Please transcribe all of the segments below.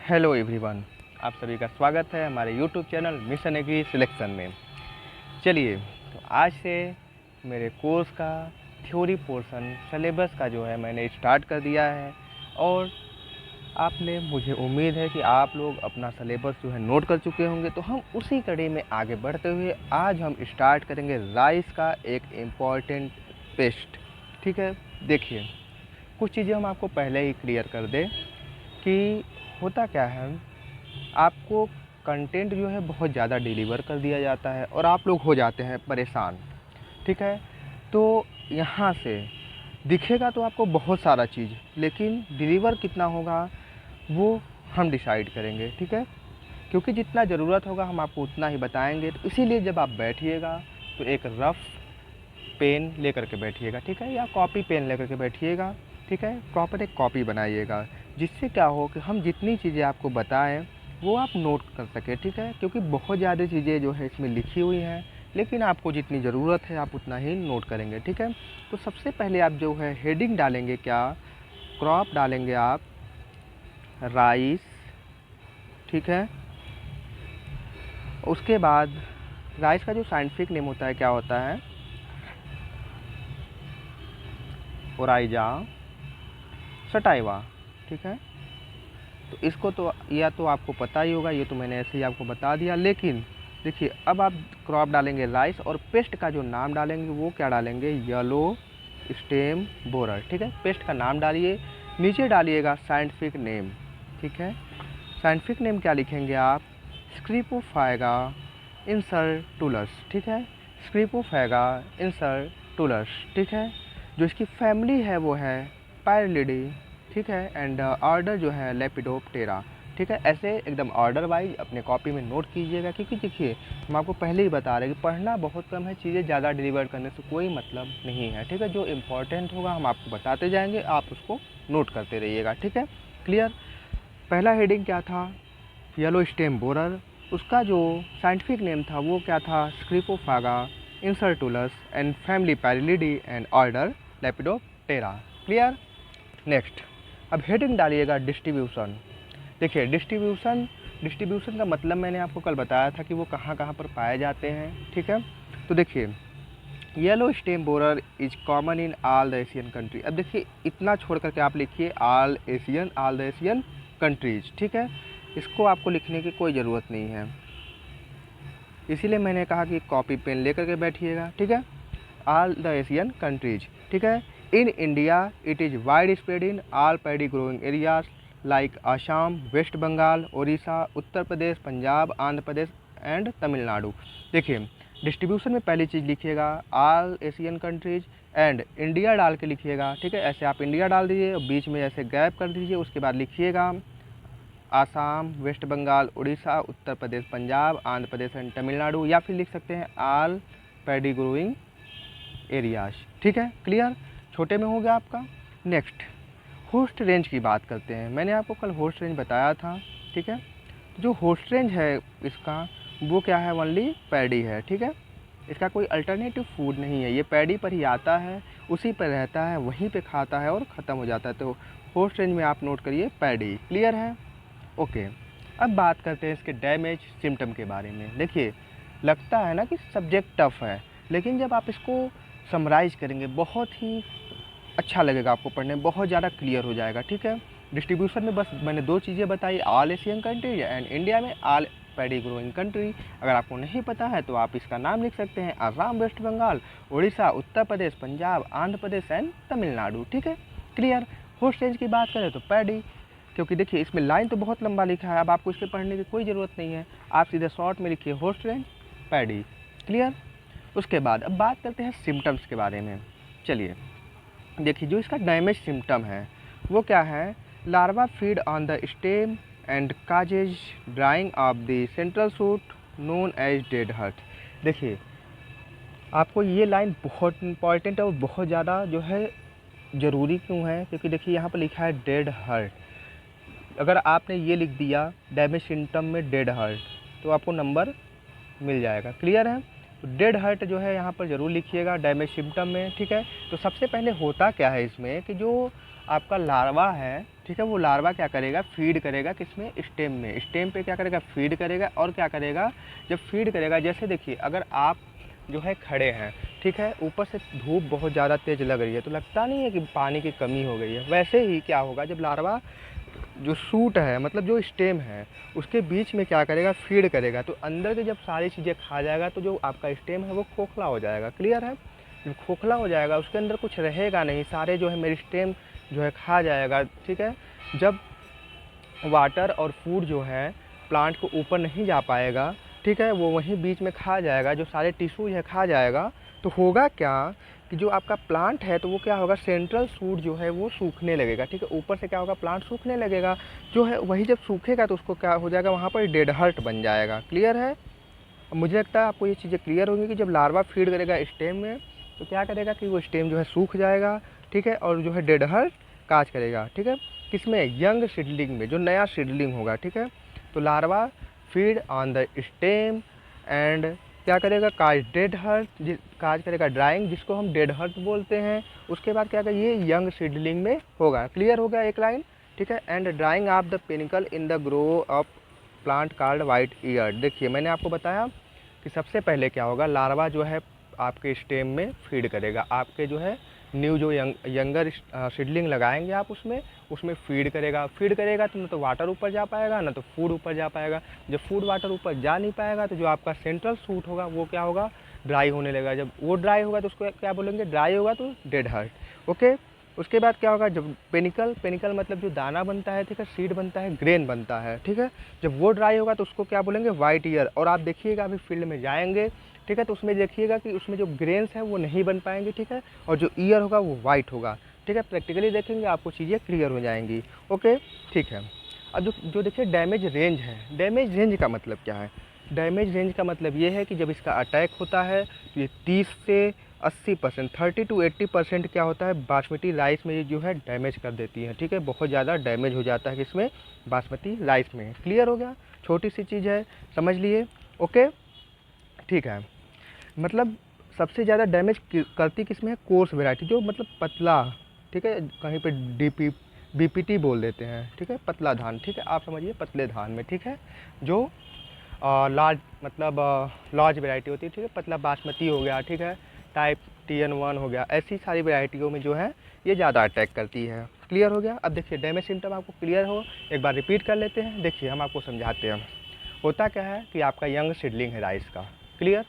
Hello everyone, आप सभी का स्वागत है हमारे YouTube channel mission agri selection में। चलिए, तो आज से मेरे कोर्स का थ्योरी पोर्शन सिलेबस का जो है मैंने स्टार्ट कर दिया है और आपने मुझे उम्मीद है कि आप लोग अपना सिलेबस जो है नोट कर चुके होंगे। तो हम उसी कड़ी में आगे बढ़ते हुए आज हम स्टार्ट करेंगे राइस का एक इम्पॉर्टेंट पेस्ट। ठीक है, देखिए कुछ चीज़ें हम आपको पहले ही क्लियर कर दें कि होता क्या है, आपको कंटेंट जो है बहुत ज़्यादा डिलीवर कर दिया जाता है और आप लोग हो जाते हैं परेशान। ठीक है, तो यहाँ से दिखेगा तो आपको बहुत सारा चीज़, लेकिन डिलीवर कितना होगा वो हम डिसाइड करेंगे। ठीक है, क्योंकि जितना ज़रूरत होगा हम आपको उतना ही बताएंगे। तो इसीलिए जब आप बैठिएगा तो एक रफ़ पेन लेकर के बैठिएगा, ठीक है, या कॉपी पेन लेकर के बैठिएगा। ठीक है, प्रॉपर एक कॉपी बनाइएगा, जिससे क्या हो कि हम जितनी चीज़ें आपको बताएं वो आप नोट कर सकें। ठीक है, क्योंकि बहुत ज़्यादा चीज़ें जो है इसमें लिखी हुई हैं, लेकिन आपको जितनी ज़रूरत है आप उतना ही नोट करेंगे। ठीक है, तो सबसे पहले आप जो है हेडिंग डालेंगे, क्या क्रॉप डालेंगे आप राइस। ठीक है, उसके बाद राइस का जो साइंटिफिक नेम होता है क्या होता है, ओराइजा सटाइवा। ठीक है, तो इसको तो या तो आपको पता ही होगा, ये तो मैंने ऐसे ही आपको बता दिया। लेकिन देखिए अब आप क्रॉप डालेंगे राइस और पेस्ट का जो नाम डालेंगे वो क्या डालेंगे, येलो स्टेम बोरर। ठीक है, पेस्ट का नाम डालिए, नीचे डालिएगा साइंटिफिक नेम। ठीक है, साइंटिफिक नेम क्या लिखेंगे आप, स्क्रिपोफाइगा इंसर्टुलस। ठीक है, स्क्रिपोफाइगा इंसर्टुलस। ठीक है, जो इसकी फैमिली है वो है पायरिलिडी। ठीक है, एंड ऑर्डर जो है लेपिडोप्टेरा। ठीक है, ऐसे एकदम ऑर्डर वाइज अपने कॉपी में नोट कीजिएगा, क्योंकि देखिए हम आपको पहले ही बता रहे हैं कि पढ़ना बहुत कम है, चीज़ें ज़्यादा डिलीवर करने से कोई मतलब नहीं है। ठीक है, जो इम्पोर्टेंट होगा हम आपको बताते जाएंगे, आप उसको नोट करते रहिएगा। ठीक है, क्लियर। पहला हेडिंग क्या था, येलो स्टेम बोरर, उसका जो साइंटिफिक नेम था वो क्या था, Scirpophaga incertulas and family Pyralidae and order Lepidoptera. Clear. Next, अब हेडिंग डालिएगा डिस्ट्रीब्यूशन। देखिए डिस्ट्रीब्यूशन का मतलब मैंने आपको कल बताया था कि वो कहाँ कहाँ पर पाए जाते हैं। ठीक है, तो देखिए yellow stem borer is common in all the Asian country. अब देखिए इतना छोड़ करके आप लिखिए ऑल द एशियन कंट्रीज। ठीक है, इसको आपको लिखने की कोई ज़रूरत नहीं है, इसीलिए मैंने कहा कि कॉपी पेन लेकर के बैठिएगा। ठीक है, ऑल द एशियन कंट्रीज। ठीक है, in India it is widespread in all paddy growing areas like Assam, West Bengal, Orissa, Uttar Pradesh, Punjab, Andhra Pradesh and Tamil Nadu. देखिए डिस्ट्रीब्यूशन में पहली चीज़ लिखिएगा all Asian countries and India डाल के लिखिएगा। ठीक है, ऐसे आप इंडिया डाल दीजिए और बीच में ऐसे गैप कर दीजिए, उसके बाद लिखिएगा आसाम, वेस्ट बंगाल, उड़ीसा, उत्तर प्रदेश, पंजाब, आंध्र प्रदेश एंड तमिलनाडु, या फिर लिख सकते हैं ऑल पैडी ग्रोइंग एरियाज। ठीक है, क्लियर, छोटे में हो गया आपका। नेक्स्ट, होस्ट रेंज की बात करते हैं। मैंने आपको कल होस्ट रेंज बताया था। ठीक है, जो होस्ट रेंज है इसका वो क्या है, ओनली पैडी है। ठीक है, इसका कोई अल्टरनेटिव फूड नहीं है, ये पैडी पर ही आता है, उसी पर रहता है, वहीं पे खाता है और ख़त्म हो जाता है। तो होस्ट रेंज में आप नोट करिए पैडी। क्लियर है, ओके। अब बात करते हैं इसके डैमेज सिम्टम के बारे में। देखिए लगता है ना कि सब्जेक्ट टफ है, लेकिन जब आप इसको समराइज़ करेंगे बहुत ही अच्छा लगेगा आपको पढ़ने में, बहुत ज़्यादा क्लियर हो जाएगा। ठीक है, डिस्ट्रीब्यूशन में बस मैंने दो चीज़ें बताई, all Asian country and India में ऑल पैडी ग्रोइंग कंट्री। अगर आपको नहीं पता है तो आप इसका नाम लिख सकते हैं आसाम, वेस्ट बंगाल, उड़ीसा, उत्तर प्रदेश, पंजाब, आंध्र प्रदेश एंड तमिलनाडु। ठीक है, क्लियर। होस्ट रेंज की बात करें तो पैडी, क्योंकि देखिए इसमें लाइन तो बहुत लंबा लिखा है, अब आपको इसे पढ़ने की कोई ज़रूरत नहीं है, आप सीधे शॉर्ट में लिखिए होस्ट रेंज पैडी। क्लियर। उसके बाद अब बात करते हैं सिम्टम्स के बारे में। चलिए देखिए जो इसका डैमेज सिम्टम है वो क्या है, larva feed on the stem and causes drying of the central shoot known as dead heart. देखिए आपको ये लाइन बहुत इंपॉर्टेंट है और बहुत ज़्यादा जो है ज़रूरी क्यों है, क्योंकि देखिए यहाँ पर लिखा है डेड हर्ट। अगर आपने ये लिख दिया डैमेज सिम्टम में डेड हर्ट तो आपको नंबर मिल जाएगा। क्लियर है, तो डेड हर्ट जो है यहाँ पर ज़रूर लिखिएगा डैमेज सिम्टम में। ठीक है, तो सबसे पहले होता क्या है इसमें कि जो आपका लार्वा है, ठीक है, वो लार्वा क्या करेगा, फीड करेगा किसमें, स्टेम में। स्टेम पे क्या करेगा, फीड करेगा। और क्या करेगा, जब फीड करेगा, जैसे देखिए अगर आप जो है खड़े हैं, ठीक है, ऊपर से धूप बहुत ज़्यादा तेज़ लग रही है तो लगता नहीं है कि पानी की कमी हो गई है। वैसे ही क्या होगा, जब लार्वा जो सूट है, मतलब जो स्टेम है, उसके बीच में क्या करेगा, फीड करेगा, तो अंदर की जब सारी चीज़ें खा जाएगा तो जो आपका स्टेम है वो खोखला हो जाएगा। क्लियर है, जब खोखला हो जाएगा उसके अंदर कुछ रहेगा नहीं, सारे जो है मेरी स्टेम जो है खा जाएगा। ठीक है, जब वाटर और फूड जो है प्लांट को ऊपर नहीं जा पाएगा, ठीक है, वो वहीं बीच में खा जाएगा, जो सारे टिश्यूज है खा जाएगा, तो होगा क्या कि जो आपका प्लांट है तो वो क्या होगा, सेंट्रल सूट जो है वो सूखने लगेगा। ठीक है, ऊपर से क्या होगा, प्लांट सूखने लगेगा, जो है वही जब सूखेगा तो उसको क्या हो जाएगा, वहाँ पर डेड हर्ट बन जाएगा। क्लियर है, मुझे लगता है आपको ये चीज़ें क्लियर होंगी कि जब लार्वा फीड करेगा स्टेम में तो क्या करेगा कि वो स्टेम जो है सूख जाएगा, ठीक है, और जो है डेड हर्ट काज करेगा। ठीक है, किसमें, यंग सीडलिंग में, जो नया सीडलिंग होगा। ठीक है, तो larva feed on the stem and क्या करेगा, काज डेड हर्ट, काज करेगा ड्राइंग, जिसको हम डेड हर्ट बोलते हैं। उसके बाद क्या करेगा, ये यंग सीडलिंग में होगा। क्लियर हो गया एक लाइन। ठीक है, and drawing of the pinnacle in the grow of plant called white year. देखिए मैंने आपको बताया कि सबसे पहले क्या होगा, लार्वा जो है आपके स्टेम में फीड करेगा, आपके जो है न्यू जो यंगर सीडलिंग लगाएंगे आप उसमें फीड करेगा तो न तो वाटर ऊपर जा पाएगा ना तो फूड ऊपर जा पाएगा। जब फूड वाटर ऊपर जा नहीं पाएगा तो जो आपका सेंट्रल सूट होगा वो क्या होगा, ड्राई होने लगेगा। जब वो ड्राई होगा तो उसको क्या बोलेंगे, ड्राई होगा तो डेड हर्ट। ओके, उसके बाद क्या होगा, जब पेनिकल मतलब जो दाना बनता है, ठीक है, सीड बनता है, ग्रेन बनता है, ठीक है, जब वो ड्राई होगा तो उसको क्या बोलेंगे, वाइट ईयर। और आप देखिएगा अभी फील्ड में जाएंगे, ठीक है, तो उसमें देखिएगा कि उसमें जो ग्रेन्स हैं वो नहीं बन पाएंगे, ठीक है, और जो ईयर होगा वो वाइट होगा। ठीक है, प्रैक्टिकली देखेंगे आपको चीज़ें क्लियर हो जाएंगी। ओके, ठीक है। अब जो देखिए डैमेज रेंज है, डैमेज रेंज का मतलब क्या है, डैमेज रेंज का मतलब ये है कि जब इसका अटैक होता है तो ये 30 से 80%, 30 to 80% क्या होता है, बासमती राइस में ये जो है डैमेज कर देती है। ठीक है, बहुत ज़्यादा डैमेज हो जाता है किसमें, बासमती राइस में। क्लियर हो गया, छोटी सी चीज़ है, समझ लिए। ओके, ठीक है, मतलब सबसे ज़्यादा डैमेज करती किसमें है, कोर्स वेराइटी, जो मतलब पतला, ठीक है, कहीं पे बीपीटी बोल देते हैं, ठीक है, पतला धान, ठीक है, आप समझिए पतले धान में, ठीक है, जो लार्ज मतलब लार्ज वेराइटी होती है, ठीक है, पतला बासमती हो गया, ठीक है, टाइप TN1 हो गया, ऐसी सारी वेराइटियों में जो है ये ज़्यादा अटैक करती है। क्लियर हो गया। अब देखिए डैमेज सिम्टम आपको क्लियर हो, एक बार रिपीट कर लेते हैं। देखिए हम आपको समझाते हैं, होता क्या है कि आपका यंग सीडलिंग है राइस का, क्लियर,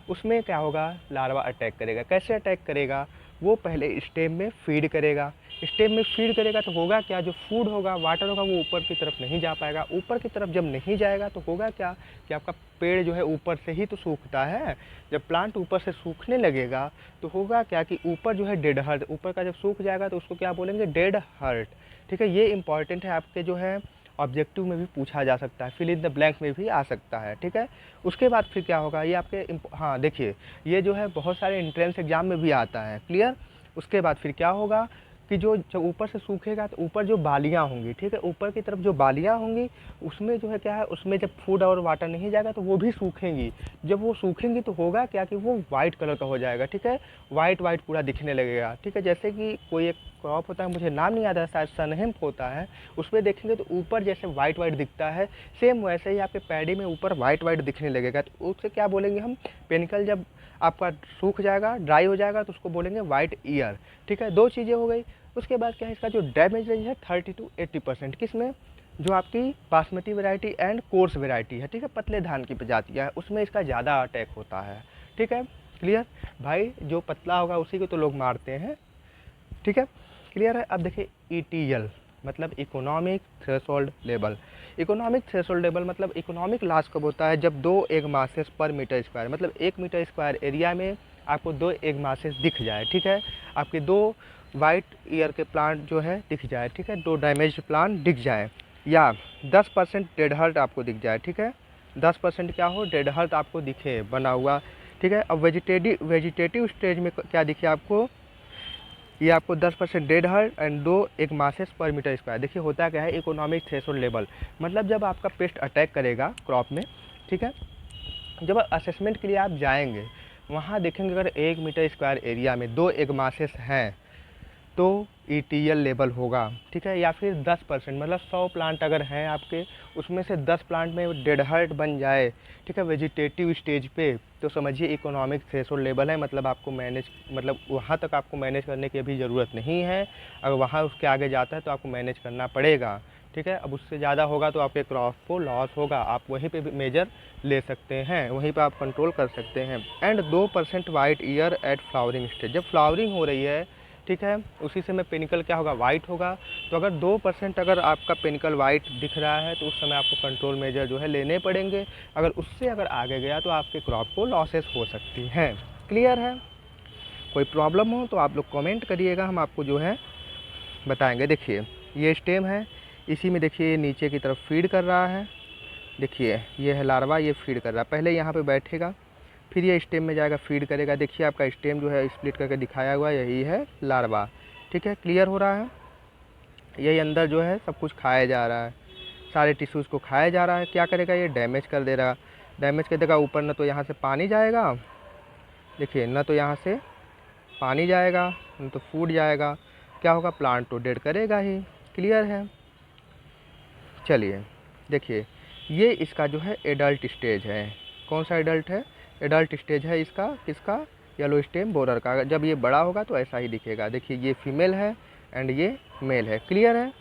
उसमें क्या होगा, लार्वा अटैक करेगा। कैसे अटैक करेगा, वो पहले स्टेम में फीड करेगा, स्टेम में फीड करेगा तो होगा क्या, जो फूड होगा, वाटर होगा, वो ऊपर की तरफ नहीं जा पाएगा। ऊपर की तरफ जब नहीं जाएगा तो होगा क्या कि आपका पेड़ जो है ऊपर से ही तो सूखता है, जब प्लांट ऊपर से सूखने लगेगा तो होगा क्या कि ऊपर जो है डेड हर्ट, ऊपर का जब सूख जाएगा तो उसको क्या बोलेंगे, डेड हर्ट। ठीक है, ये इंपॉर्टेंट है, आपके जो है ऑब्जेक्टिव में भी पूछा जा सकता है, फिल इन द ब्लैंक में भी आ सकता है। ठीक है, उसके बाद फिर क्या होगा, ये आपके हाँ देखिए ये जो है बहुत सारे एंट्रेंस एग्जाम में भी आता है। क्लियर, उसके बाद फिर क्या होगा कि जो जब ऊपर से सूखेगा तो ऊपर जो बालियाँ होंगी, ठीक है, ऊपर की तरफ जो बालियाँ होंगी उसमें जो है क्या है, उसमें जब फूड और वाटर नहीं जाएगा तो वो भी सूखेंगी। जब वो सूखेंगी तो होगा क्या कि वो वाइट कलर का हो जाएगा। ठीक है, वाइट वाइट पूरा दिखने लगेगा। ठीक है, जैसे कि कोई एक क्रॉप होता है, मुझे नाम नहीं याद है, शायद सनहेम्प होता है, उसमें देखेंगे तो ऊपर जैसे वाइट वाइट दिखता है, सेम वैसे ही आपके पैडी में ऊपर वाइट वाइट दिखने लगेगा। तो उससे क्या बोलेंगे हम, पेनिकल जब आपका सूख जाएगा, ड्राई हो जाएगा तो उसको बोलेंगे वाइट ईयर। ठीक है, दो चीज़ें हो गई। उसके बाद क्या है, इसका जो डैमेज रेंज है 30 to 80%, किसमें, जो आपकी basmati variety and course variety है, ठीक है, पतले धान की प्रजातियाँ है, उसमें इसका ज़्यादा अटैक होता है। ठीक है, क्लियर भाई, जो पतला होगा उसी को तो लोग मारते हैं। ठीक है, क्लियर है। अब देखिए ETL मतलब economic threshold level. Economic threshold level मतलब इकोनॉमिक लॉस कब होता है, जब 2 एग मासेस पर मीटर स्क्वायर, मतलब 1 मीटर स्क्वायर एरिया में आपको 2 एग मासेस दिख जाए। ठीक है, आपके 2 वाइट ईयर के प्लांट जो है दिख जाए, ठीक है, 2 डैमेज प्लांट दिख जाए, या 10% डेड हर्ट आपको दिख जाए। ठीक है, 10% क्या हो, डेड हर्ट आपको दिखे बना हुआ। ठीक है, अब वेजिटेटिव स्टेज में क्या दिखे आपको, ये आपको 10% dead hurt and 2 egg masses पर मीटर स्क्वायर। देखिए होता क्या है, इकोनॉमिक थ्रेशोल्ड लेवल मतलब जब आपका पेस्ट अटैक करेगा क्रॉप में, ठीक है, जब असेसमेंट के लिए आप जाएंगे वहाँ देखेंगे अगर 1 मीटर स्क्वायर एरिया में 2 एग मासेस हैं, तो ETL लेवल होगा, ठीक है। या फिर 10% मतलब 100 प्लांट अगर हैं आपके, उसमें से 10 प्लांट में डेड हर्ट बन जाए, ठीक है, वेजिटेटिव स्टेज पे, तो समझिए इकोनॉमिक थ्रेशोल्ड लेवल है, मतलब आपको मैनेज, मतलब वहाँ तक आपको मैनेज करने की अभी ज़रूरत नहीं है। अगर वहाँ उसके आगे जाता है तो आपको मैनेज करना पड़ेगा, ठीक है। अब उससे ज़्यादा होगा तो आपके क्रॉप को लॉस होगा, आप वहीं पे भी मेजर ले सकते हैं, वहीं पे आप कंट्रोल कर सकते हैं। And 2% white ear at flowering stage, जब फ्लावरिंग हो रही है, ठीक है, उसी समय पेनिकल क्या होगा, वाइट होगा। तो अगर 2% अगर आपका पेनिकल वाइट दिख रहा है तो उस समय आपको कंट्रोल मेजर जो है लेने पड़ेंगे। अगर उससे अगर आगे गया तो आपके क्रॉप को लॉसेस हो सकती हैं। क्लियर है? कोई प्रॉब्लम हो तो आप लोग कमेंट करिएगा, हम आपको जो है बताएंगे। देखिए ये स्टेम है, इसी में देखिए नीचे की तरफ फीड कर रहा है। देखिए ये है लार्वा, ये फीड कर रहा है, पहले यहाँ पे बैठेगा, फिर ये स्टेम में जाएगा, फीड करेगा। देखिए आपका स्टेम जो है स्प्लिट करके दिखाया हुआ है, यही है लार्वा, ठीक है। क्लियर हो रहा है? यही अंदर जो है सब कुछ खाया जा रहा है, सारे टिश्यूज़ को खाया जा रहा है। क्या करेगा, ये डैमेज कर दे रहा, डैमेज कर देगा। ऊपर न तो यहाँ से पानी जाएगा, देखिए न तो यहाँ से पानी जाएगा, न तो फूड जाएगा। क्या होगा, प्लांट तो डेड करेगा ही। क्लियर है? चलिए देखिए ये इसका जो है एडल्ट स्टेज है। कौन सा एडल्ट है? एडल्ट स्टेज है इसका, किसका? येलो स्टेम बोरर का। जब ये बड़ा होगा तो ऐसा ही दिखेगा। देखिए ये फीमेल है एंड ये मेल है। क्लियर है?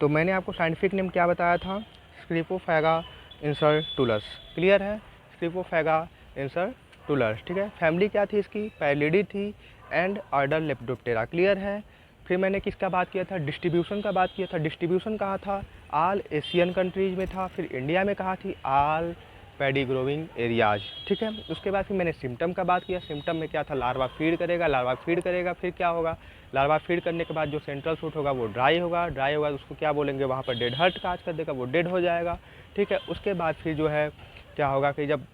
तो मैंने आपको साइंटिफिक नेम क्या बताया था? स्क्रिपोफेगा इंसर्टुलस। क्लियर है? स्क्रिपोफेगा इंसर्टुलस, ठीक है। फैमिली क्या थी इसकी? पैलिडी थी एंड ऑर्डर लेपिडोप्टेरा। क्लियर है? फिर मैंने किसका बात किया था? डिस्ट्रीब्यूशन का बात किया था। डिस्ट्रीब्यूशन कहाँ था? ऑल एशियन कंट्रीज में था। फिर इंडिया में कहाँ थी? ऑल पैडी ग्रोविंग एरियाज, ठीक है। उसके बाद फिर मैंने सिम्टम का बात किया। सिम्टम में क्या था? लार्वा फीड करेगा, लार्वा फीड करेगा, फिर क्या होगा? लार्वा फीड करने के बाद जो सेंट्रल सूट होगा वो ड्राई होगा, ड्राई होगा तो उसको क्या बोलेंगे, वहाँ पर डेड हर्ट काज कर देगा, वो डेड हो जाएगा, ठीक है। उसके बाद फिर जो है क्या होगा कि जब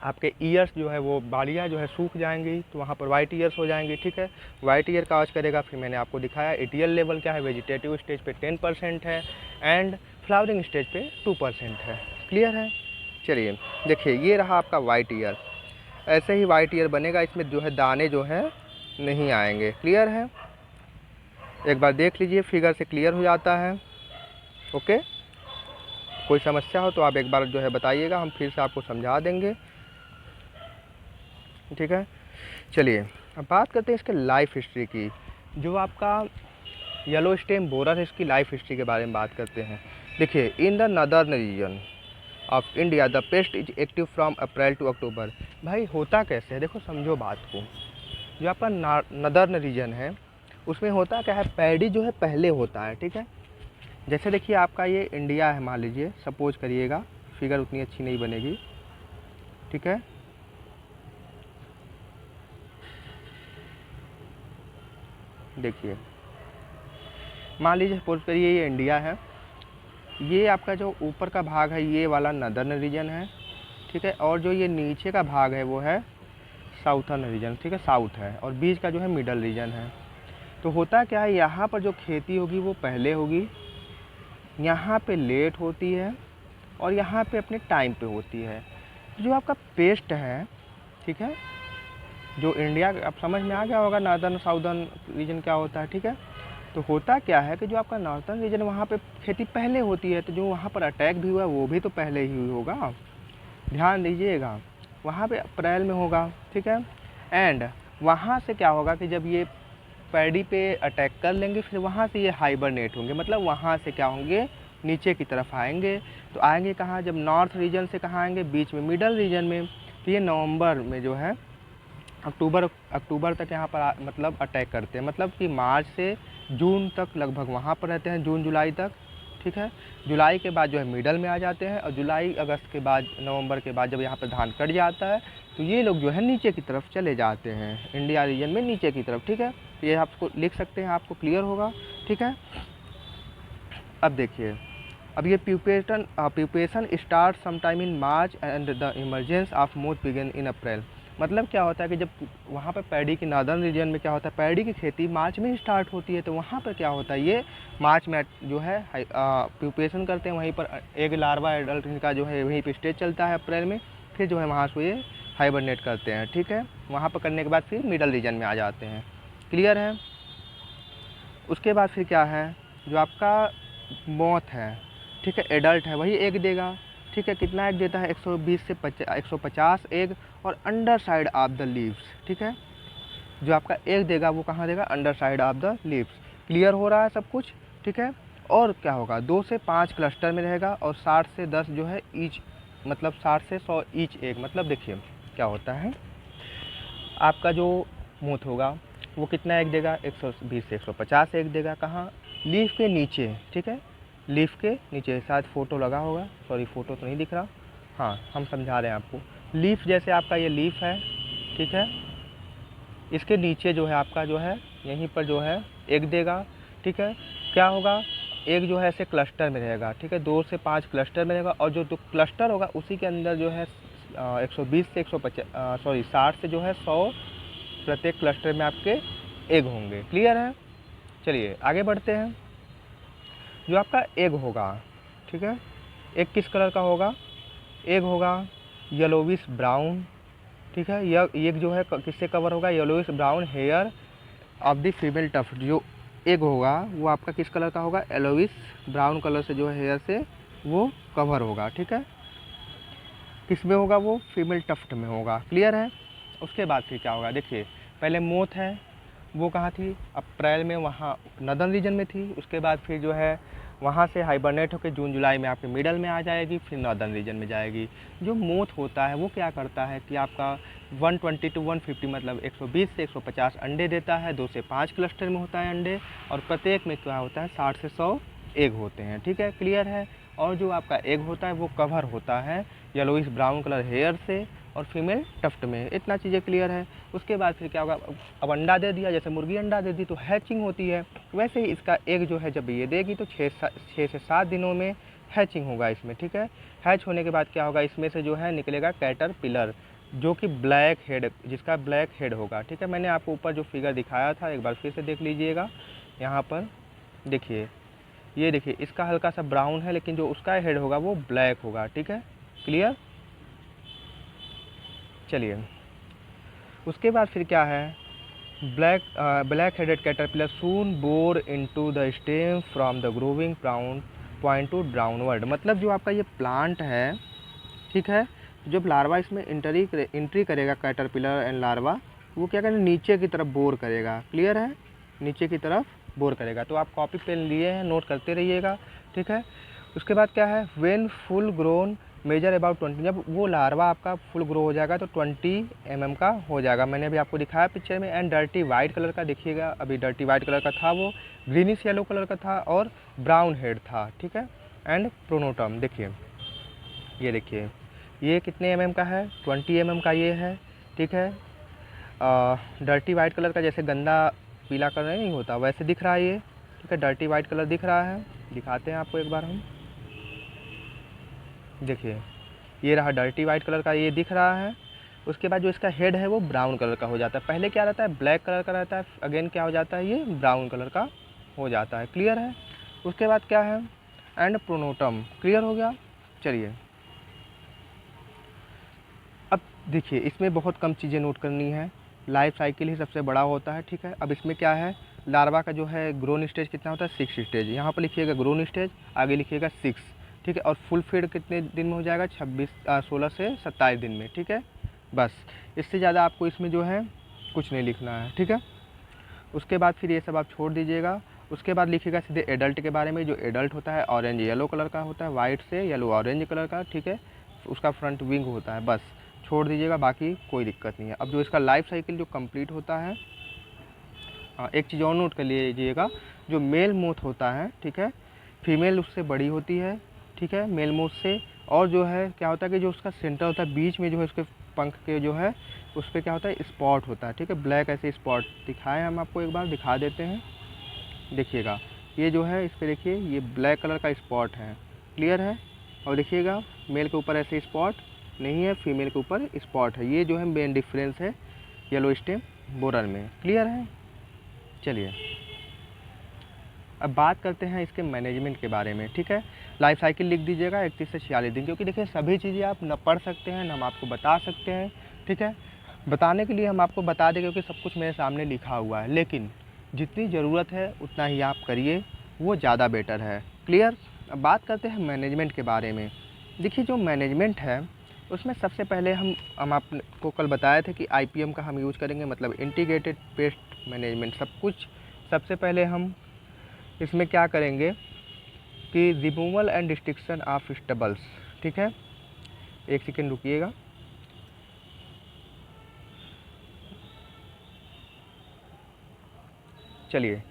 आपके ईयर्स जो है वो बालियाँ जो है सूख जाएंगी तो वहाँ पर वाइट ईयर्स हो जाएंगी, ठीक है। वाइट ईयर काज करेगा। फिर मैंने आपको दिखाया ETL लेवल क्या है, वेजिटेटिव स्टेज पे 10% है एंड फ्लावरिंग स्टेज पे 2% है। क्लियर है? चलिए देखिए ये रहा आपका वाइट ईयर। ऐसे ही वाइट ईयर बनेगा, इसमें जो है दाने जो है नहीं आएंगे। क्लियर है? एक बार देख लीजिए, फिगर से क्लियर हो जाता है। ओके, कोई समस्या हो तो आप एक बार जो है बताइएगा, हम फिर से आपको समझा देंगे, ठीक है। चलिए अब बात करते हैं इसके लाइफ हिस्ट्री की। जो आपका येलो स्टेम बोरर है, इसकी लाइफ हिस्ट्री के बारे में बात करते हैं। देखिए in the northern region of India the pest is active from April to October. भाई होता कैसे है, देखो समझो बात को। जो आपका नदर्न रीजन है उसमें होता क्या है, पैडी जो है पहले होता है, ठीक है। जैसे देखिए आपका ये इंडिया है, मान लीजिए, सपोज करिएगा, फिगर उतनी अच्छी नहीं बनेगी, ठीक है। देखिए मान लीजिए सपोज करिए ये इंडिया है, ये आपका जो ऊपर का भाग है ये वाला नदर्न रीजन है, ठीक है। और जो ये नीचे का भाग है वो है साउथर्न रीजन, ठीक है, साउथ है। और बीच का जो है मिडल रीजन है। तो होता क्या है, यहाँ पर जो खेती होगी वो पहले होगी, यहाँ पे लेट होती है और यहाँ पे अपने टाइम पे होती है। जो आपका पेस्ट है, ठीक है, जो इंडिया, अब समझ में आ गया होगा नॉर्दर्न साउदर्न रीजन क्या होता है, ठीक है। तो होता क्या है कि जो आपका नॉर्थर्न रीजन वहाँ पे खेती पहले होती है, तो जो वहाँ पर अटैक भी हुआ वो भी तो पहले ही होगा। ध्यान दीजिएगा, वहाँ पे अप्रैल में होगा, ठीक है। एंड वहाँ से क्या होगा कि जब ये पैडी पे अटैक कर लेंगे, फिर वहाँ से ये हाइबरनेट होंगे, मतलब वहाँ से क्या होंगे, नीचे की तरफ आएंगे। तो आएंगे कहाँ, जब नॉर्थ रीजन से कहाँ आएंगे, बीच में मिडल रीजन में। तो ये नवंबर में जो है अक्टूबर तक यहाँ पर मतलब अटैक करते हैं, मतलब कि मार्च से जून तक लगभग वहाँ पर रहते हैं, जून जुलाई तक, ठीक है। जुलाई के बाद जो है मिडल में आ जाते हैं और जुलाई अगस्त के बाद, नवंबर के बाद जब यहाँ पर धान कट जाता है तो ये लोग जो है नीचे की तरफ चले जाते हैं, इंडिया रीजन में नीचे की तरफ, ठीक है। तो ये आपको लिख सकते हैं, आपको क्लियर होगा, ठीक है। अब देखिए, अब ये pupation start sometime in March and the emergence of moth begin in April. मतलब क्या होता है कि जब वहाँ पर पैडी की नॉर्दर्न रीजन में क्या होता है, पैडी की खेती मार्च में ही स्टार्ट होती है, तो वहाँ पर क्या होता है, ये मार्च में जो है प्यूपेशन करते हैं, वहीं पर एग लार्वा एडल्ट का जो है वहीं पे स्टेज चलता है अप्रैल में। फिर जो है वहाँ से ये हाइबरनेट करते हैं, ठीक है। वहाँ पर करने के बाद फिर मिडल रीजन में आ जाते हैं। क्लियर है? उसके बाद फिर क्या है, जो आपका मौत है, ठीक है, एडल्ट है, वही एग देगा, ठीक है। कितना एग देता है, 120 से 150 एग, और under side of the leaves, ठीक है। जो आपका एग देगा वो कहाँ देगा, under side of the leaves. Clear हो रहा है सब कुछ, ठीक है। और क्या होगा, 2 से 5 क्लस्टर में रहेगा, और 60 से 10 जो है ईच, मतलब 60 से 100 ईच एग। मतलब देखिए क्या होता है, आपका जो मूथ होगा वो कितना एग देगा, 120 से 150 एग देगा। कहाँ, लीफ के नीचे, ठीक है, लीफ के नीचे। शायद फ़ोटो लगा होगा, सॉरी फ़ोटो तो नहीं दिख रहा, हाँ हम समझा रहे हैं आपको। लीफ जैसे आपका ये लीफ है, ठीक है, इसके नीचे जो है आपका जो है यहीं पर जो है एग देगा, ठीक है। क्या होगा, एग जो है ऐसे क्लस्टर में रहेगा, ठीक है, 2 से 5 क्लस्टर में रहेगा, और जो क्लस्टर होगा उसी के अंदर जो है 120 से 60 से जो है 100 प्रत्येक क्लस्टर में आपके एग होंगे। क्लियर है, चलिए आगे बढ़ते हैं। जो आपका एग होगा, ठीक है, एग किस कलर का होगा, एग होगा येलोविश ब्राउन, ठीक है। यह एग जो है किससे कवर होगा, yellowish brown hair of the female tuft. जो एग होगा वो आपका किस कलर का होगा, येलोइश ब्राउन कलर से जो है हेयर से वो कवर होगा, ठीक है। किस में होगा, वो फीमेल टफ्ट में होगा। क्लियर है। उसके बाद फिर क्या होगा, देखिए पहले मोथ है वो कहाँ थी, अप्रैल में वहाँ नदर्न रीजन में थी। उसके बाद फिर जो है वहाँ से हाइबरनेट होकर जून जुलाई में आपके मिडल में आ जाएगी, फिर नॉर्दर्न रीजन में जाएगी। जो मोथ होता है वो क्या करता है कि आपका 120 to 150 मतलब 120 से 150 अंडे देता है, 2 से 5 क्लस्टर में होता है अंडे, और प्रत्येक में क्या होता है 60 से 100 एग होते हैं, ठीक है। क्लियर है। और जो आपका एग होता है वो कवर होता है येलोइश ब्राउन कलर हेयर से और फीमेल टफ्ट में। इतना चीज़ें क्लियर है। उसके बाद फिर क्या होगा, अब अंडा दे दिया, जैसे मुर्गी अंडा दे दी तो हैचिंग होती है, वैसे ही इसका एग जो है जब ये देगी तो 6 से 7 दिनों में हैचिंग होगा इसमें, ठीक है। हैच होने के बाद क्या होगा, इसमें से जो है निकलेगा कैटरपिलर, जो कि ब्लैक हेड, जिसका ब्लैक हेड होगा, ठीक है। मैंने आपको ऊपर जो फिगर दिखाया था एक बार फिर से देख लीजिएगा। यहाँ पर देखिए, ये देखिए इसका हल्का सा ब्राउन है, लेकिन जो उसका हेड होगा वो ब्लैक होगा, ठीक है। क्लियर। चलिए उसके बाद फिर क्या है, black headed caterpillar soon bore into the stem from the growing point two downward. मतलब जो आपका ये प्लांट है, ठीक है, जब लार्वा इसमें एंट्री करेगा कैटरपिलर एंड लार्वा, वो क्या करेगा, नीचे की तरफ बोर करेगा। क्लियर है, नीचे की तरफ बोर करेगा। तो आप कॉपी पेन लिए हैं, नोट करते रहिएगा, ठीक है। उसके बाद क्या है, when full grown measure about 20, जब वो लार्वा आपका फुल ग्रो हो जाएगा तो 20 mm का हो जाएगा। मैंने अभी आपको दिखाया पिक्चर में। एंड डर्टी वाइट कलर का देखिएगा, अभी डर्टी वाइट कलर का था, वो ग्रीनिश येलो कलर का था और ब्राउन हेड था, ठीक है। एंड प्रोनोटम देखिए, ये देखिए ये कितने mm का है, 20 mm का ये है, ठीक है। डर्टी वाइट कलर का, जैसे गंदा पीला कलर नहीं होता वैसे दिख रहा है ये, ठीक है। डर्टी वाइट कलर दिख रहा है, दिखाते हैं आपको एक बार हम। देखिए ये रहा डर्टी वाइट कलर का, ये दिख रहा है। उसके बाद जो इसका हेड है वो ब्राउन कलर का हो जाता है। पहले क्या रहता है, ब्लैक कलर का रहता है, अगेन क्या हो जाता है, ये ब्राउन कलर का हो जाता है। क्लियर है। उसके बाद क्या है, एंड प्रोनोटम। क्लियर हो गया। चलिए अब देखिए इसमें बहुत कम चीज़ें नोट करनी है, लाइफ साइकिल ही सबसे बड़ा होता है, ठीक है। अब इसमें क्या है, लार्वा का जो है ग्रोन स्टेज कितना होता है, 6 स्टेज। यहाँ पर लिखिएगा ग्रोन स्टेज, आगे लिखिएगा 6, ठीक है। और फुल फीड कितने दिन में हो जाएगा, 16 से 27 दिन में, ठीक है। बस इससे ज़्यादा आपको इसमें जो है कुछ नहीं लिखना है, ठीक है। उसके बाद फिर ये सब आप छोड़ दीजिएगा। उसके बाद लिखिएगा सीधे एडल्ट के बारे में। जो एडल्ट होता है ऑरेंज येलो कलर का होता है, वाइट से येलो ऑरेंज कलर का, ठीक है। उसका फ्रंट विंग होता है, बस छोड़ दीजिएगा, बाकी कोई दिक्कत नहीं है। अब जो इसका लाइफ साइकिल जो कंप्लीट होता है, एक चीज़ और नोट कर लीजिएगा, जो मेल मोथ होता है, ठीक है, फीमेल उससे बड़ी होती है, ठीक है, मेल मोथ से। और जो है क्या होता है कि जो उसका सेंटर होता है बीच में, जो है उसके पंख के जो है उस पर क्या होता है, स्पॉट होता है, ठीक है। ब्लैक ऐसे स्पॉट दिखाएं, हम आपको एक बार दिखा देते हैं। देखिएगा ये जो है इस पर देखिए ये ब्लैक कलर का स्पॉट है। क्लियर है। और देखिएगा मेल के ऊपर ऐसे स्पॉट नहीं है, फीमेल के ऊपर स्पॉट है। ये जो है मेन डिफरेंस है येलो स्टेम बोरर में। क्लियर है। चलिए अब बात करते हैं इसके मैनेजमेंट के बारे में, ठीक है। लाइफ साइकिल लिख दीजिएगा 31 से 46 दिन, क्योंकि देखिए सभी चीज़ें आप न पढ़ सकते हैं न हम आपको बता सकते हैं, ठीक है। बताने के लिए हम आपको बता दें क्योंकि सब कुछ मेरे सामने लिखा हुआ है, लेकिन जितनी ज़रूरत है उतना ही आप करिए, वो ज़्यादा बेटर है। क्लियर? अब बात करते हैं मैनेजमेंट के बारे में। देखिए जो मैनेजमेंट है उसमें सबसे पहले हम आपको कल बताए थे कि आईपीएम का हम यूज़ करेंगे, मतलब इंटीग्रेटेड पेस्ट मैनेजमेंट। सब कुछ सबसे पहले हम इसमें क्या करेंगे कि removal and destruction of stubbles. ठीक है, एक सेकेंड रुकिएगा। चलिए,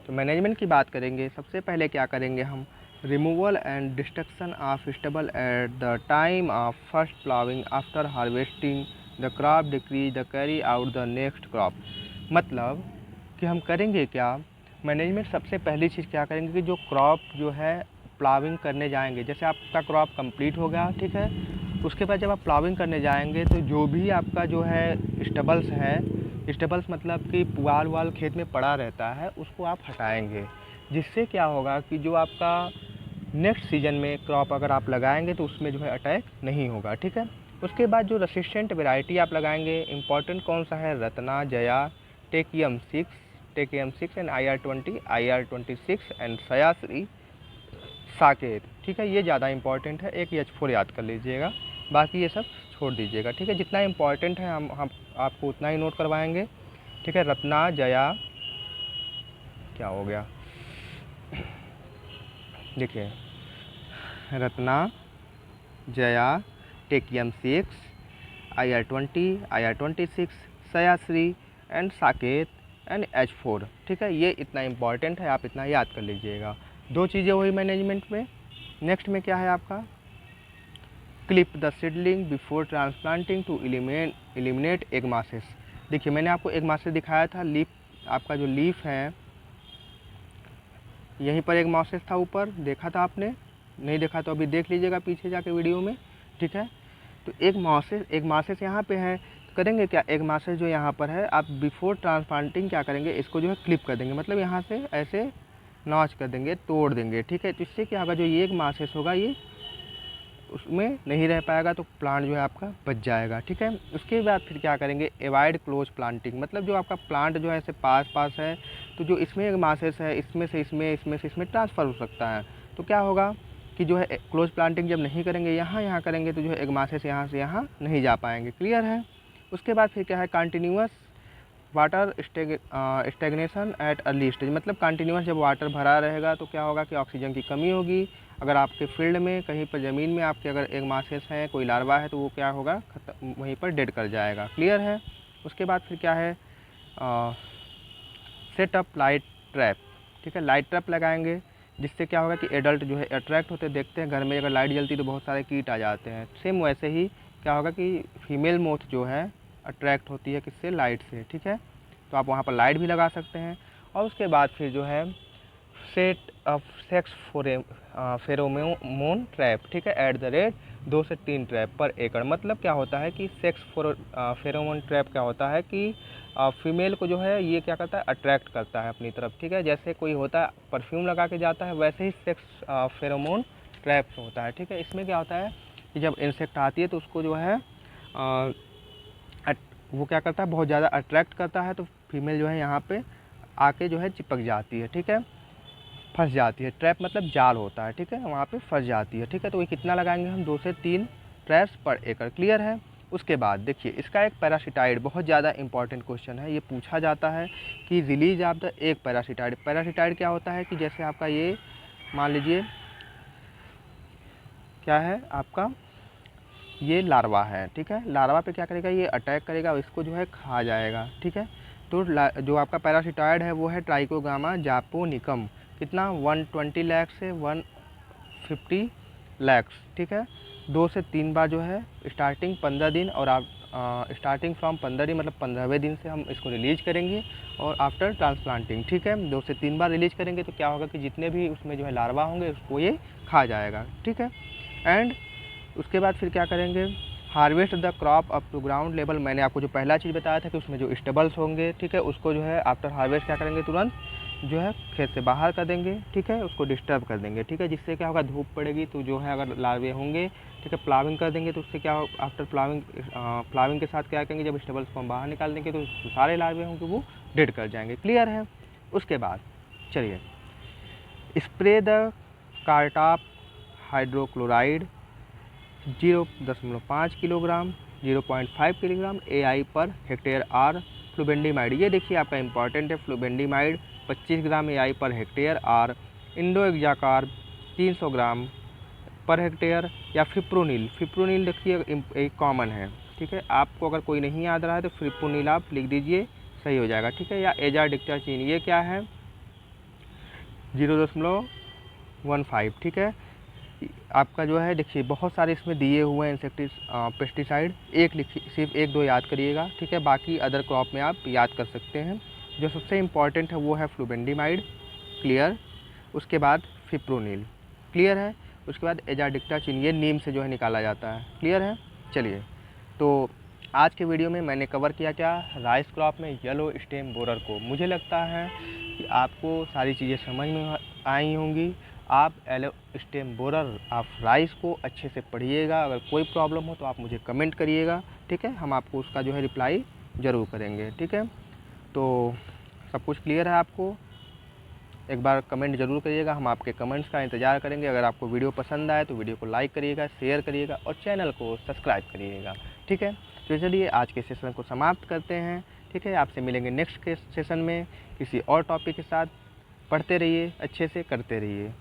तो मैनेजमेंट की बात करेंगे। सबसे पहले क्या करेंगे हम, removal and destruction of stubble at the time of first ploughing after harvesting the crop decrease the carry out the next crop. मतलब कि हम करेंगे क्या, मैनेजमेंट सबसे पहली चीज़ क्या करेंगे कि जो क्रॉप जो है प्लाविंग करने जाएंगे, जैसे आपका क्रॉप कंप्लीट हो गया, ठीक है, उसके बाद जब आप प्लाविंग करने जाएंगे तो जो भी आपका जो है स्टबल्स है, स्टबल्स मतलब कि पुआल वाल खेत में पड़ा रहता है, उसको आप हटाएंगे। जिससे क्या होगा कि जो आपका नेक्स्ट सीजन में क्रॉप अगर आप लगाएंगे तो उसमें जो है अटैक नहीं होगा। ठीक है, उसके बाद जो रेसिस्टेंट वैरायटी आप लगाएंगे, इंपॉर्टेंट कौन सा है, रत्ना, जया, टेकियम 6 एंड IR20 एंड सयाश्री, साकेत। ठीक है, ये ज़्यादा इंपॉर्टेंट है। एक H4 याद कर लीजिएगा, बाकी ये सब छोड़ दीजिएगा। ठीक है, जितना इंपॉर्टेंट है हम आपको उतना ही नोट करवाएंगे। ठीक है, रत्ना, जया, क्या हो गया, देखिए, रत्ना, जया, टेकियम 6, IR20 सयाश्री एंड साकेत एंड H4। ठीक है, ये इतना इम्पॉर्टेंट है, आप इतना याद कर लीजिएगा। दो चीज़ें हुई मैनेजमेंट में। नेक्स्ट में क्या है आपका, clip the seedling before transplanting to eliminate egg masses. देखिए मैंने आपको एग मासेस दिखाया था, लीफ, आपका जो लीफ है यहीं पर एग मासेस था, ऊपर देखा था आपने, नहीं देखा तो अभी देख लीजिएगा पीछे जाके वीडियो में। ठीक है, तो एग मासेस यहाँ पे है। करेंगे क्या, एग मासेस जो यहाँ पर है, आप बिफोर ट्रांसप्लांटिंग क्या करेंगे, इसको जो है क्लिप कर देंगे, मतलब यहाँ से ऐसे नॉच कर देंगे, तोड़ देंगे। ठीक है, तो इससे क्या होगा, जो ये एक मासेस होगा ये उसमें नहीं रह पाएगा, तो प्लांट जो है आपका बच जाएगा। ठीक है, उसके बाद फिर क्या करेंगे, एवॉइड क्लोज प्लांटिंग, मतलब जो आपका प्लांट जो है ऐसे पास है, तो जो इसमें एक मासेस है इसमें से इसमें ट्रांसफ़र हो सकता है। तो क्या होगा कि जो है क्लोज प्लांटिंग जब नहीं करेंगे, यहाँ करेंगे, तो जो है एक मासेस यहाँ से यहाँ नहीं जा पाएंगे। क्लियर है? उसके बाद फिर क्या है, continuous water stagnation at early stage, मतलब कंटिन्यूस जब वाटर भरा रहेगा तो क्या होगा कि ऑक्सीजन की कमी होगी। अगर आपके फील्ड में कहीं पर ज़मीन में आपके अगर एग मासेस हैं, कोई लार्वा है, तो वो क्या होगा, वहीं पर डेड कर जाएगा। क्लियर है? उसके बाद फिर क्या है, सेटअप लाइट ट्रैप। ठीक है, लाइट ट्रैप लगाएंगे, जिससे क्या होगा कि एडल्ट जो है अट्रैक्ट होते, देखते हैं घर में अगर लाइट जलती तो बहुत सारे कीट आ जाते हैं। सेम वैसे ही क्या होगा कि फीमेल मोथ जो है अट्रैक्ट होती है किससे, लाइट से। ठीक है, तो आप वहाँ पर लाइट भी लगा सकते हैं। और उसके बाद फिर जो है set of sex pheromone trap. ठीक है, एट द रेट 2 से 3 ट्रैप पर एकड़। मतलब क्या होता है कि सेक्स फेरोमोन ट्रैप क्या होता है कि फीमेल को जो है ये क्या करता है, अट्रैक्ट करता है अपनी तरफ। ठीक है, जैसे कोई होता है परफ्यूम लगा के जाता है, वैसे ही सेक्स फेरोमोन ट्रैप होता है। ठीक है, इसमें क्या होता है कि जब इंसेक्ट आती है तो उसको जो है वो क्या करता है, बहुत ज़्यादा अट्रैक्ट करता है, तो फीमेल जो है यहाँ पे आके जो है चिपक जाती है। ठीक है, फंस जाती है। ट्रैप मतलब जाल होता है। ठीक है, वहाँ पे फंस जाती है। ठीक है, तो ये कितना लगाएंगे हम, 2 से 3 ट्रैप्स पर एकड़। क्लियर है? उसके बाद देखिए इसका एक पैरासिटाइड, बहुत ज़्यादा इंपॉर्टेंट क्वेश्चन है, ये पूछा जाता है कि रिलीज ऑफ द एक पैरासिटाइड। पैरासिटाइड क्या होता है कि जैसे आपका ये मान लीजिए क्या है, आपका ये लार्वा है। ठीक है, लार्वा पे क्या करेगा, ये अटैक करेगा और इसको जो है खा जाएगा। ठीक है, तो जो आपका पैरासिटाइड है वो है ट्राइकोगामा जापोनिकम। कितना, 120 लाख से 150 लाख। ठीक है, 2 से 3 बार जो है, स्टार्टिंग 15 दिन और आप स्टार्टिंग फ्रॉम 15 दिन मतलब 15वें दिन से हम इसको रिलीज करेंगे और आफ्टर ट्रांसप्लांटिंग। ठीक है, 2 से 3 बार रिलीज करेंगे, तो क्या होगा कि जितने भी उसमें जो है लार्वा होंगे उसको ये खा जाएगा। ठीक है, एंड उसके बाद फिर क्या करेंगे, harvest the crop up to ground level. मैंने आपको जो पहला चीज़ बताया था कि उसमें जो स्टेबल्स होंगे, ठीक है, उसको जो है आफ्टर हार्वेस्ट क्या करेंगे, तुरंत जो है खेत से बाहर कर देंगे। ठीक है, उसको डिस्टर्ब कर देंगे। ठीक है, जिससे क्या होगा, धूप पड़ेगी तो जो है अगर लार्वे होंगे, ठीक है, प्लाविंग कर देंगे तो उससे क्या होगा, आफ्टर प्लाविंग के साथ क्या करेंगे, जब स्टेबल्स को हम बाहर निकाल देंगे तो सारे लार्वे होंगे वो डेड कर जाएंगे। क्लियर है? उसके बाद चलिए, spray the cartap hydrochloride 0.5 kilogram 0.5 kilogram AI per hectare or flubendiamide. ये देखिए आपका इंपॉर्टेंट है, flubendiamide 25 gram AI per hectare or, indoxacarb 300 gram per hectare, या फिप्रोनिल। फिप्रोनिल देखिए एक कॉमन है, ठीक है। आपको अगर कोई नहीं याद रहा है तो फिप्रोनिल आप लिख दीजिए, सही हो जाएगा, ठीक है। या एजाडिक्टाचिन, ये क्या है 0.15, ठीक है। आपका जो है देखिए बहुत सारे इसमें दिए हुए हैं पेस्टिसाइड, एक लिखिए, सिर्फ 1-2 याद करिएगा, ठीक है। बाकी अदर क्रॉप में आप याद कर सकते हैं। जो सबसे इम्पॉर्टेंट है वो है फ्लुबेंडीमाइड, क्लियर। उसके बाद फिप्रोनिल, क्लियर है। उसके बाद एजाडिक्टाचिन, ये नीम से जो है निकाला जाता है, क्लियर है। चलिए, तो आज के वीडियो में मैंने कवर किया क्या, राइस क्रॉप में येलो स्टेम बोरर को। मुझे लगता है कि आपको सारी चीज़ें समझ में आई होंगी। आप येलो स्टेम बोरर, आप राइस को अच्छे से पढ़िएगा। अगर कोई प्रॉब्लम हो तो आप मुझे कमेंट करिएगा, ठीक है। हम आपको उसका जो है रिप्लाई ज़रूर करेंगे, ठीक है। तो सब कुछ क्लियर है आपको, एक बार कमेंट ज़रूर करिएगा, हम आपके कमेंट्स का इंतज़ार करेंगे। अगर आपको वीडियो पसंद आए तो वीडियो को लाइक करिएगा, शेयर करिएगा और चैनल को सब्सक्राइब करिएगा, ठीक है। तो चलिए आज के सेशन को समाप्त करते हैं, ठीक है। आपसे मिलेंगे नेक्स्ट के सेशन में किसी और टॉपिक के साथ। पढ़ते रहिए, अच्छे से करते रहिए।